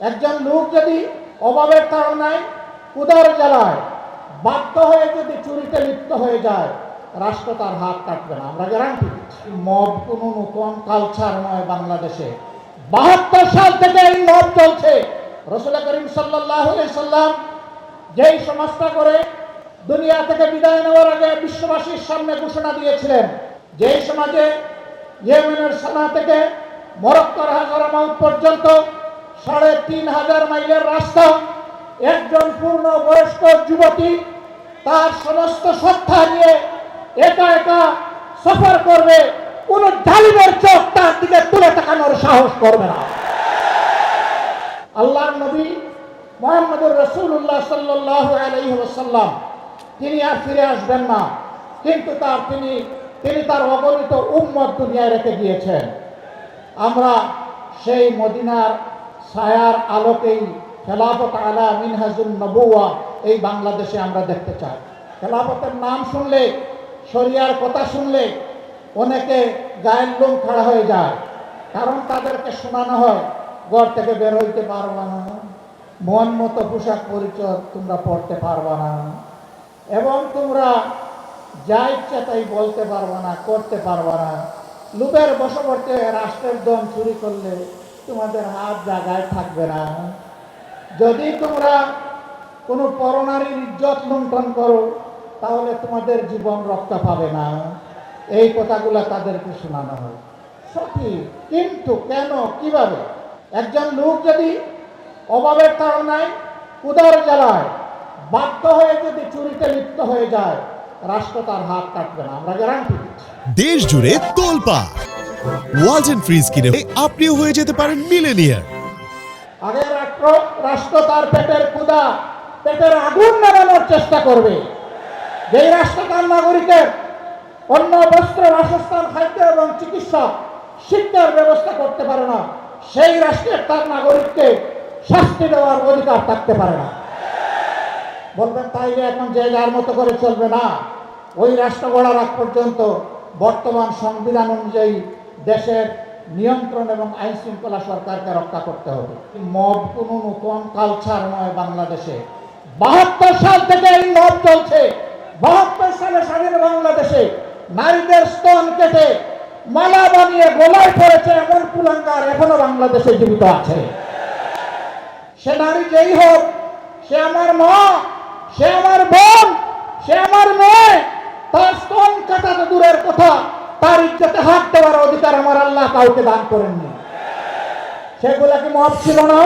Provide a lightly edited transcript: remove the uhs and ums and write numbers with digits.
একজন লোক যদি অভাবের তাড়নায় ক্ষুধার জ্বালায় বাধ্য হয়ে যদি চুরিতে লিপ্ত হয়ে যায়, রাষ্ট্র তার হাত কাটবে না, আমরা গ্যারান্টি দিচ্ছি। মব কোনো নতুন কালচার নয় বাংলাদেশে। 72 সাল থেকে এই মব চলছে। রাসূল করিম সাল্লাল্লাহু আলাইহি সাল্লাম যেই সমাজটা করে দুনিয়া থেকে বিদায় নেওয়ার আগে বিশ্ববাসীর সামনে ঘোষণা দিয়েছিলেন, যেই সমাজে ইয়েমেনের সানা থেকে মরক্কোর হাজারামাউত পর্যন্ত 3500 মাইলের রাস্তা, একজন পূর্ণ বয়স্ক যুবতী তার সমস্ত সত্তা নিয়ে একা একা সফর করবে, কোন জালিমের চোখ তার দিকে তুলে তাকানোর সাহস করবে না। আল্লাহর নবী মুহাম্মদুর রাসূলুল্লাহ সাল্লাল্লাহু আলাইহি ওয়াসাল্লাম তিনি আর ফিরে আসবেন না, কিন্তু তিনি তার অগণিত উম্মত দুনিয়ায় রেখে গিয়েছেন। আমরা সেই মদিনার ছায়ার আলোকেই খেলাফত আলা মিনহাজুন নবুওয়া এই বাংলাদেশে আমরা দেখতে চাই। খেলাফতের নাম শুনলে, শরিয়ার কথা শুনলে অনেকে গায়ের লোম খাড়া হয়ে যায়, কারণ তাদেরকে শোনানো হয় ঘর থেকে বের হইতে পারবা না, মন মতো পোশাক পরিচয় তোমরা পড়তে পারবা না, এবং তোমরা যা ইচ্ছা তাই বলতে পারবা না, করতে পারবা না। লুপের বশবর্তী রাষ্ট্রের ধন চুরি করলে তোমাদের হাত জায়গায় থাকবে না। যদি তোমরা কোনো পরনারীর ইজ্জত লুণ্ঠন করো তাহলে তোমাদের জীবন রক্ষা পাবে না। এই কথাগুলো তাদেরকে শোনানো হয় সঠিক, কিন্তু কেন, কিভাবে? একজন লোক যদি অভাবের তাড়নায় ক্ষুধার জ্বালায় বাধ্য হয়ে যদি চুরিতে লিপ্ত হয়ে যায়, রাষ্ট্র তার হাত কাটবে না, আমরা গ্যারান্টি দিচ্ছি। দেশ জুড়ে তোলপাড় ওয়ালটন ফ্রিজ কিনে আপনিও হয়ে যেতে পারেন মিলেনিয়ার। আগে রাষ্ট্র তার পেটের আগুন নেভানোর চেষ্টা করবে। যেই রাষ্ট্র তার নাগরিকের অন্ন, বস্ত্র, বাসস্থান, খাদ্য এবং চিকিৎসা, শিক্ষার ব্যবস্থা করতে পারে না, সেই রাষ্ট্রের তার নাগরিককে শাস্তি দেওয়ার অধিকার থাকতে পারে না। বলবেন তাইলে এখন যে যার মতো করে চলবে না। ওই রাষ্ট্র গড়ার আগ পর্যন্ত বর্তমান সংবিধান অনুযায়ী দেশের নিয়ন্ত্রণ এবং আইন শৃঙ্খলা সরকারকে রক্ষা করতে হবে। মব কোনো নতুন কালচার নয় বাংলাদেশে। 72 সাল থেকে এই মব চলছে। 72 সালে স্বাধীন বাংলাদেশে নারীদের স্তন কেটে মালা বানিয়ে গলায় পড়েছে এমন কুলাঙ্গার এখনো বাংলাদেশে জীবিত আছে। সে নারী যেই হোক, সে আমার মা, সে আমার বোন, সে আমার মেয়ে, তার স্তন কাটা তো দূরের কথা, তার ইজ্জতে হাত দেওয়ার অধিকার আমার আল্লাহ কাউকে দান করেননি। সেগুলা কি মব ছিল না?